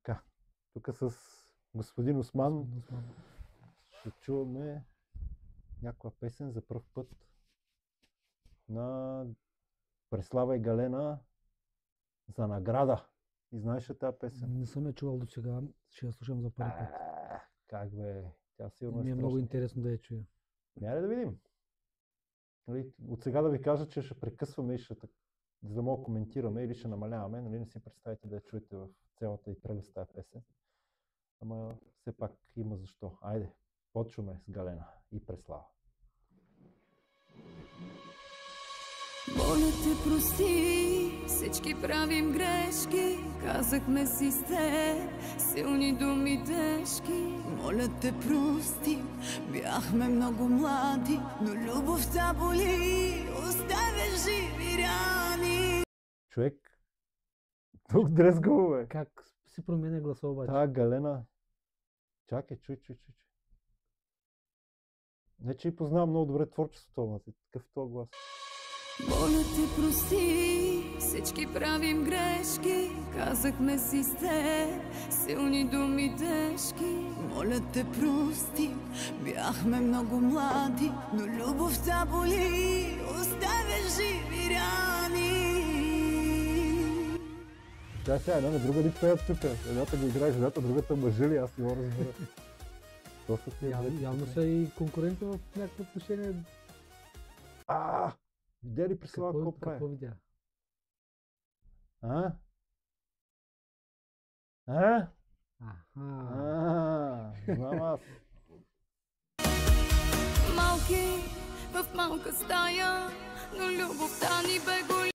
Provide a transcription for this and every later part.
Така, тук с господин Осман Господин Осман. ще чуваме някаква песен за пръв път на Преслава и Галена за награда. И знаеш ли тази песен? Не съм я чувал до сега, ще я слушам за първи път. Как бе? Тя сигурно Ми е е много страшна. интересно да я чуя. Няма ли да видим? Нали, от сега да ви кажа, че ще прекъсваме и за да мога коментираме или ще намаляваме. Нали, не си представите да я чуете в цялата и прелест тази песен. Ама все пак има защо. Айде, почваме с Галена и Преслава. Моля те, прости, всички правим грешки. Казахме си с теб силни думи тежки. Моля те, прости, бяхме много млади, но любовта боли, оставя живи рани. Човек, тук дрезгаво, бе. Как си променя гласа обаче? Та Галена. Чакай, чуй. Не, че и познавам много добре творчеството, ама такъв е този глас. Моля те, прости, всички правим грешки. Казахме си с теб силни думи тежки. Моля те, прости, бяхме много млади, но любовта боли, оставя живи рани. Тя сега една на друга ли пеят тук? Едната го играе жената, другата мъжа ли? Аз не го разбера. То са тия двете Явно тук. са и конкуренти в някакво отношение. Видя ли Преслава какво Какво прави? видя? А? Знам аз. Малки в малка стая, но любовта ни бе голяма.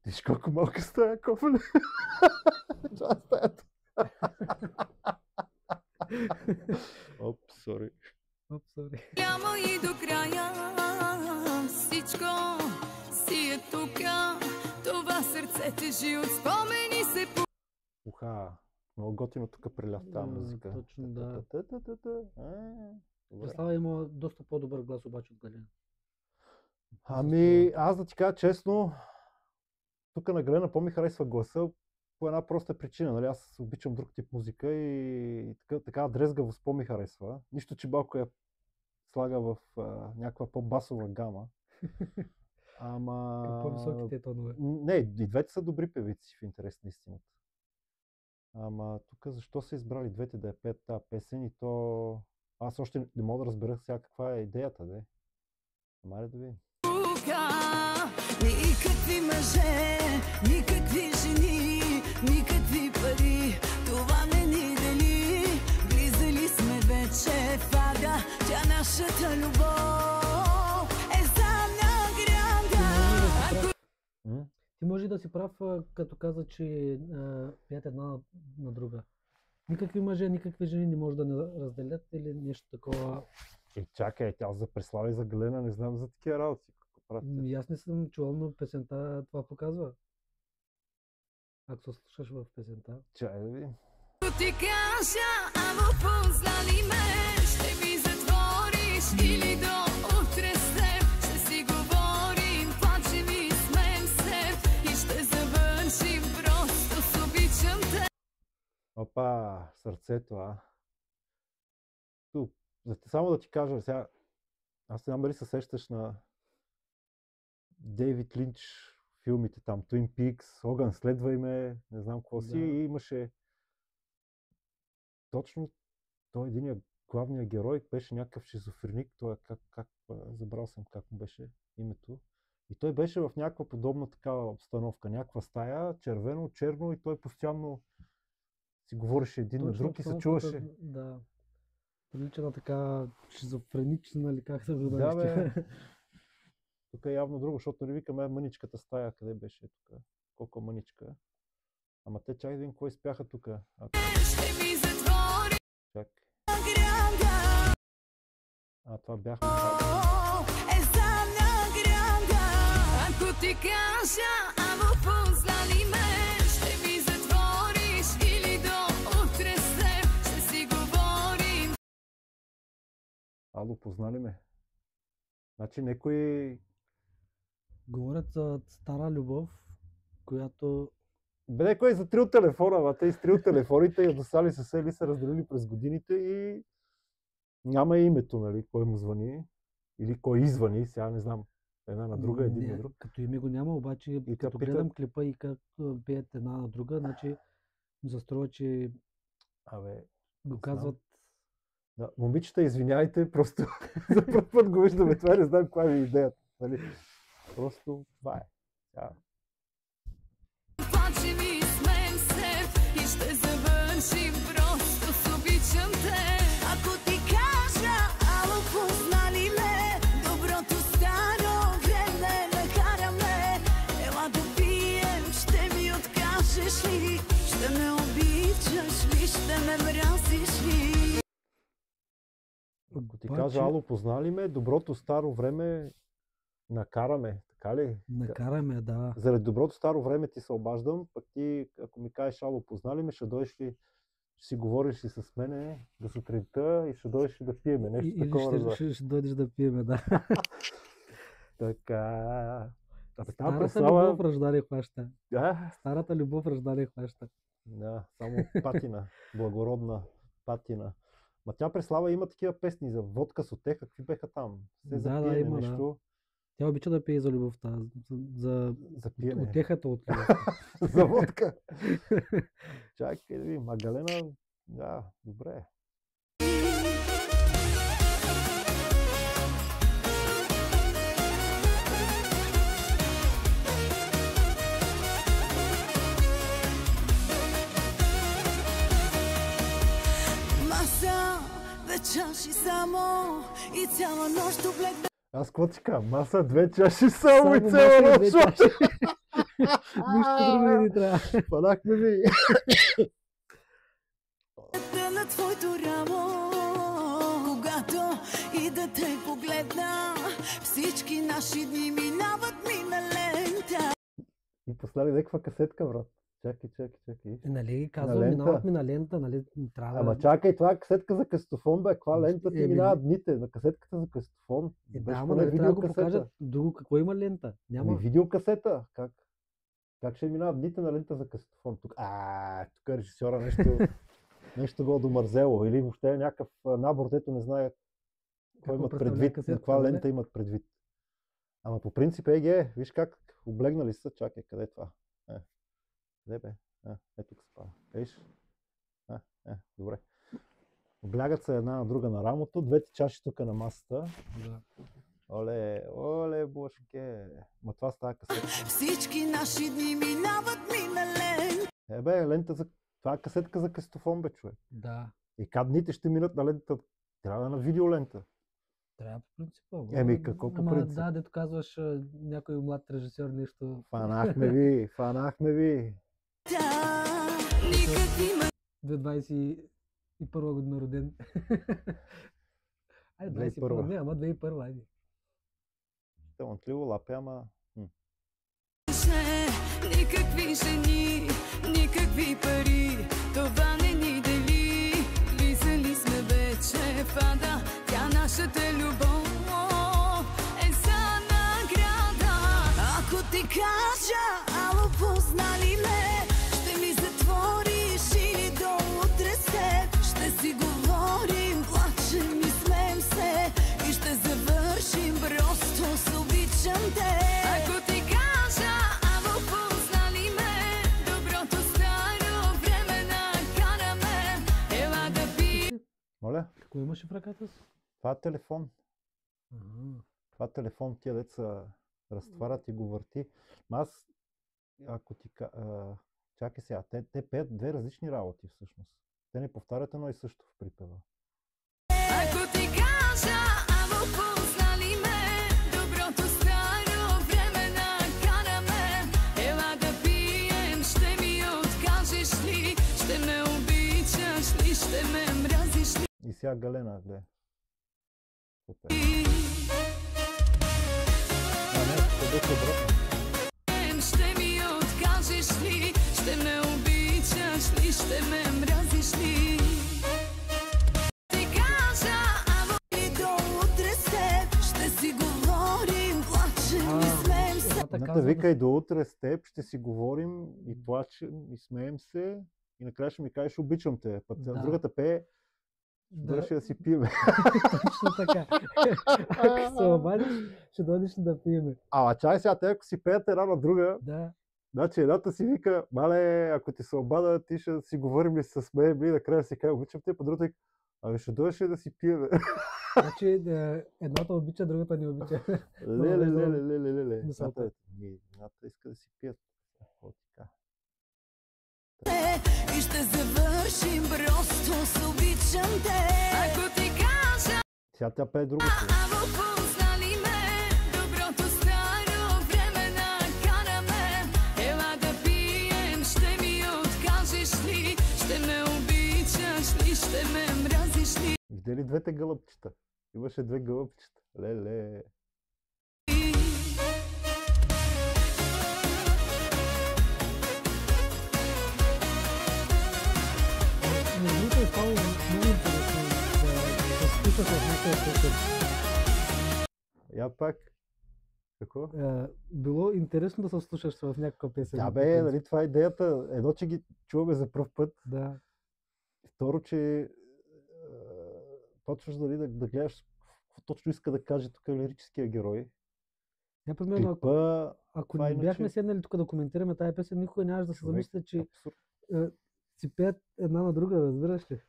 Виж колко малка стая, кофеле. Това е стаята. Оп, сори. Оп, сори. Няма и до края, всичко си е тука. Това сърце тежи от спомени се по... Уха, много готино тук приляв тази музика. Точно, да. Добре. Преслава има доста по-добър глас обаче от Галена. Ами, аз да ти кажа честно, тук на Галена по-ми харесва гласа по една проста причина. Нали? Аз обичам друг тип музика и така дрезгавост по-ми харесва. Нищо, че малко я слага в някаква по-басова гама. Ама... По-високите тонове. Не, и двете са добри певици в интерес на истината. Ама тук защо са избрали двете да я пеят тази песен и то... Аз още не мога да разбера сега каква е идеята, де. Ама ли да видим. Никакви мъже, никакви жени, никакви пари, това не ни дели. Влизали сме вече в ада, тя нашата любов е за награда. Ти може да си прав, като каза, че пеят една на друга. Никакви мъже, никакви жени не може да не разделят или нещо такова. Чакай, тя за Преслава и за Галена не знам за такива работи. Какво правят те? И аз не съм чувал, но песента това показва. Ако се слушаш в песента. Чай да видим. Ти кажа, ама познали ме, ще ми затвориш или до утре с теб. Ще си говорим, плачем и смеем се и ще завършим просто с обичам те. Опа, сърцето, Тук, само да ти кажа сега, аз не знам дали се сещаш на Дейвид Линч филмите там, Twin Peaks, Огън следвай ме, не знам какво си, Да. и имаше точно той единия главният герой беше някакъв шизофреник, той забрал съм как му беше името. И той беше в някаква подобна такава обстановка, някаква стая, червено, черно и той постоянно си говореше един на друг и се чуваше. Да. Прилича на така шизофренична, или как да го Да, наречем. бе. Тук е явно друго, защото не викаме мъничката стая, къде беше тук. Колко мъничка. Ама те чак да видим какво изпяха тук. Ще ми затвориш Чак. Награда Това бяхме. е за награда. ако ти кажа, ама познали ме, ще ми затвориш или до утре с теб. Ще си говорим. Ало, познали ме. Значи някой... Говорят за стара любов, която Бе, кой затрил телефона, ама те изтрил телефоните, ядосали се се или са разделили през годините и няма името, нали, кой му звъни или кой извъни, сега не знам, една на друга, един на друг. Като име го няма, обаче И като питат- гледам клипа и как пеят една на друга, значи ми заструва, че Абе, го казват. да, момичета, извиняйте, просто за първ път го виждаме това, не знам каква ви е идеята. Нали? Просто това е. Сега, Плачем и смеем се и ще завършим просто с обичам те. Ако ти кажа, ало, познали ме, доброто старо време накараме. Ела да пием, ще ми откажеш ли? Ще ме обичаш ли? Ще ме мразиш ли? ако ти Обаче- кажа, ало, познали ме, доброто старо време накараме, така ли? Накараме, да. Заради доброто старо време ти се обаждам, пък ти, ако ми кажеш, ало, познали ме, ще дойдеш ли, ще си говориш ли с мене до сутринта и ще дойдеш ли да пиеме, нещо Или такова. разбрах. ще дойдеш да пиеме, да. Така. Абе, тази Старата представа... любов ражда не хваща. Да, Старата любов ражда не хваща. да, само патина, благородна патина. Ма тя Преслава има такива песни за водка с отех, какви беха там? Все за Да, да, пиене, има, да. нещо. Тя обича да пие за любовта, за За пиене. утехата от любов. За водка. Чакай да видим. Магалена, да, добре. Маса, две чаши само и цяла нощ облегна. Аз какво ти кажа? Маса, две чаши само и Само цяла маса и две нощ. чаши. Нищо друго не ни трябва. Падахме ви. На твоето рамо, когато и да те погледна, всички наши дни минават ми на лента. И послали някаква касетка, брат. Чакай. Нали, казвам, лента. минават ми на лента, нали, трябва. Ама чакай, това е касетка за касетофон, бе. Каква лента ти Еми, минават дните? На касетката за касетофон. Да, Беше ама поне нали трябва да го видеокасета. покажат. Друго, какво има лента? Ами Няма. видеокасета. Как ще минават дните на лента за касетофон? Тук режисьора нещо го домързело. Или въобще е някакъв набор, дето не знае какво Какво имат представлява предвид, на касетата, каква нали? лента имат предвид. Ама по принцип ЕГ, виж как облегнали са. Чакай, къде е това? Къде бе? Ето тук се пада. Виж? Добре. Облягат се една на друга на рамото, двете чаши тук на масата. Да. Оле, бошке. Ма това става касетка. Всички наши дни минават ми на лента. Лента за... Това е касетка за касетофон, бе, човек. Да. И как дните ще минат на лентата? Трябва да е на видеолента. Трябва по принцип. Еми, какво по Ама принцип? да, дето казваш някой млад режисьор нещо. Фанахме ви. Никакви 2021 година роден. Айде, 21 не, ама 2001, айде. Талантливо лапе, ама... мъже, никакви жени, никакви пари, това не ни дели. Влизали сме вече в ада, тя нашата любов е за награда. Ако ти кажа, ало, познали ме, ще ми затвориш или до утре след. Ще си говорим, плачем и смеем се и ще завършим просто с обичам те. Ако ти кажа, ало, познали ме, доброто старо време накараме, ела да пием. Моля? Какво имаше в ръката си? Това е телефон. Ага. Това е телефон, тия деца разтварят и го върти. Ма аз, ако ти... Чакай сега, те пеят две различни работи всъщност. Те не повтарят едно и също в припева. Ако ти кажа, ало, познали ме, доброто старо време накараме, ела да пием, ще ми откажеш ли, ще ме обичаш ли, ще ме мразиш ли. И сега Галена, гледай. Какво пее? Не, ще беше обратно. Ще ми откажеш ли, ще ме обичаш ли, ще ме мразиш ли. Ти кажа, ало, И до утре след ще си говорим, плачем и смеем се. Едната Едната казва вика да и до утре с теб, ще си говорим и плачем и смеем се и накрая ще ми кажеш обичам те. Пък Да. другата пее, дойдеш да си пиеме. Точно така. Ако се обадиш, ще дойдеш да пиеме. Ама чай сега, те ако си пеят една на друга, Да. значи едната си вика, мале, ако ти се обада, ти ще си говорим ли с мен, и накрая си кажа обичам те, по другата вика, абе ще дойдеш ли да си пиеме. Значи едната обича, другата не обича. Леле. Мисълта. Едната иска да си пият. О, така. И ще завършим просто с обичам те. Ако ти кажа, Сега тя пее другото. ало познали ме, доброто старо време накараме. Ела да пием, ще ми откажеш ли? Ще ме обичаш ли? Ще ме мразиш ли? Видя ли двете гълъбчета? Имаше две гълъбчета. Леле. Между другото е стало много интересно да се слушаш в някакъв песен. Я пак. Какво? Било интересно да се слушаш в някаква песен. Да по бе, принцип. нали това е идеята. Едно, че ги чуваме за пръв път. Да. Второ, че почваш да гледаш какво точно иска да каже тук лирическия герой. Например, Клипа, ако това не иначе- бяхме седнали тук да коментираме тази песен, никога нямаш да се човек, замисля, че абсурд. си пеят една на друга, разбираш ли?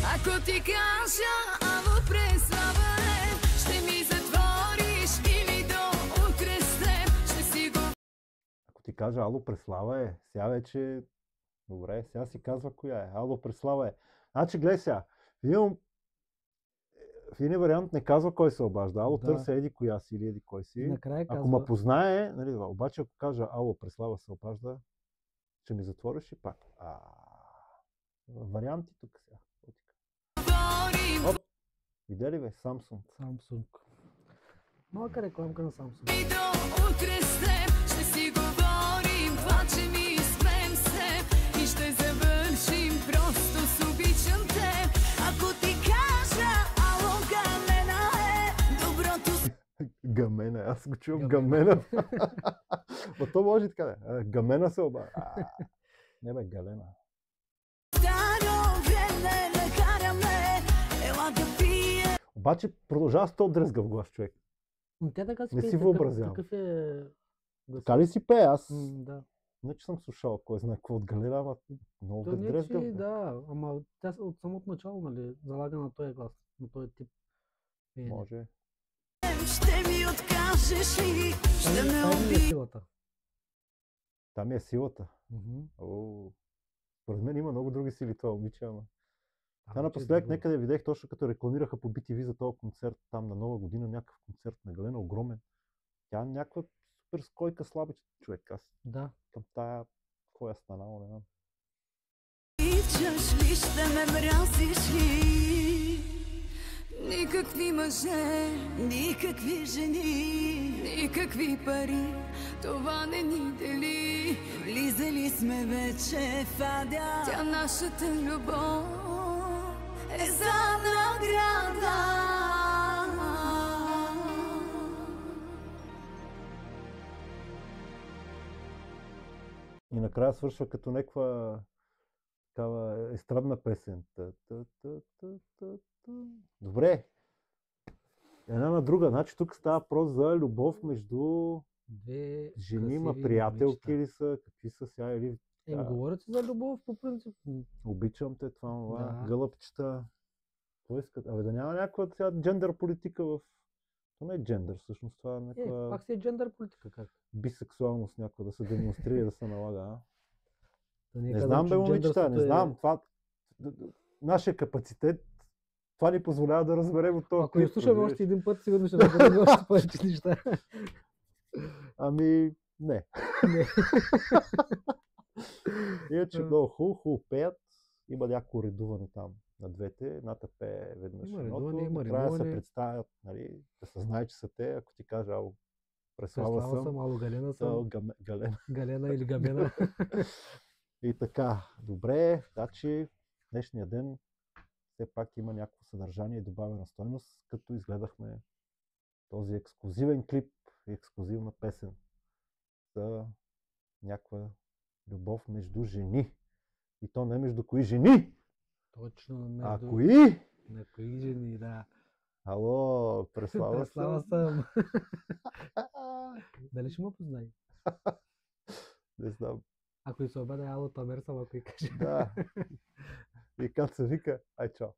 Ако ти кажа, ало преслава е, ще ми затвориш или до утре с теб ще си го Ако ти кажа Ало Преслава е, сега вече... Добре, сега си казва коя е. Ало Преслава е. Значи гледай сега, в един вариант не казва кой се обажда. Ало Да. търся еди коя си или еди кой И си. накрая Ако казва, ме познае, нали, обаче ако кажа Ало Преслава се обажда, ще ми затвориш и пак. Варианти тук сега. говорим Видя ли бе? Samsung. Samsung. Малка рекламка на Samsung. и до утре с теб ще си говорим, плачем и смеем се и ще завършим просто с обичам те. Ако ти кажа, ало гамена е, доброто Гамена. Аз го чувам Гамена. Гамена. Но то може и така да. Гамена се обажда. Не бе, Галена. старо време накараме. Ела да пием. Обаче продължава с този дрезгав глас, човек. Но тя така си Не пее, си въобразявам. Какъв е гласът? Така ли си пее? Аз Да. не че съм слушал кой знае какво от Галена, ама много То не, че бездрезгав. бе. да, ама тя от самото начало, нали, залага на този глас, на този тип. пеене. Може. Ще ми откажеш ли? Ще ме Това е убиеш. силата. Там е силата. Мгм. О, според мен има много други сили това момиче, ама. Ама Та че напоследък друго. някъде видях точно като рекламираха по BTV за този концерт там на Нова година, някакъв концерт на Галена, огромен. Тя е някаква супер скойка слабичка човек. Аз Да. към тая, какво е станало, не знам. Обичаш ли? Ще ме мразиш ли? Никакви мъже, Никакви жени. никакви пари, това не ни дели. Влизали сме вече в Адя. Тя нашата любов Е за награда. И накрая свършва като някаква такава естрадна песен. Добре. Една на друга. Значи тук става въпрос за любов между Две жени, има красиви приятелки момичета. ли са, какви са сега или Еми, говорят си за любов по принцип. обичам те, това, Да. гълъбчета. Какво искат? Абе да няма някаква сега джендър политика в... Това не е джендър, всъщност това е някаква Пак си е джендър политика, как? бисексуалност някаква да се демонстрира и да се налага. А? Да Не казвам, знам че бе, момичета, не джендърството е- знам. Това... Нашия капацитет, това ни позволява да разберем от този Ако я клип, слушаме разбираш. още един път, сигурно ще разберем още повече неща. Ами, не. Не. Иначе много хубаво пеят. Има някакво редуване там на двете. Едната пее веднъж Има едното. редуване, има Трябва да се римуване. представят, нали, да се знае, че са те. Ако ти кажа, ало, Преслава Преслава съм, съм, ало Галена то съм, Галена. Галена или Гамена. И така, добре, значи днешния ден все пак има някакво съдържание и добавена стойност, като изгледахме този ексклузивен клип и ексклузивна песен за някаква любов между жени. И то не между кои жени, Точно а между кои? на кои жени, да. Ало, Преслава Преслава съм. съм. Дали ще му познай? Не знам. Ако и се обаде, ало, Тамер съм, ако и каже. Да. И как се вика? Ай, чао.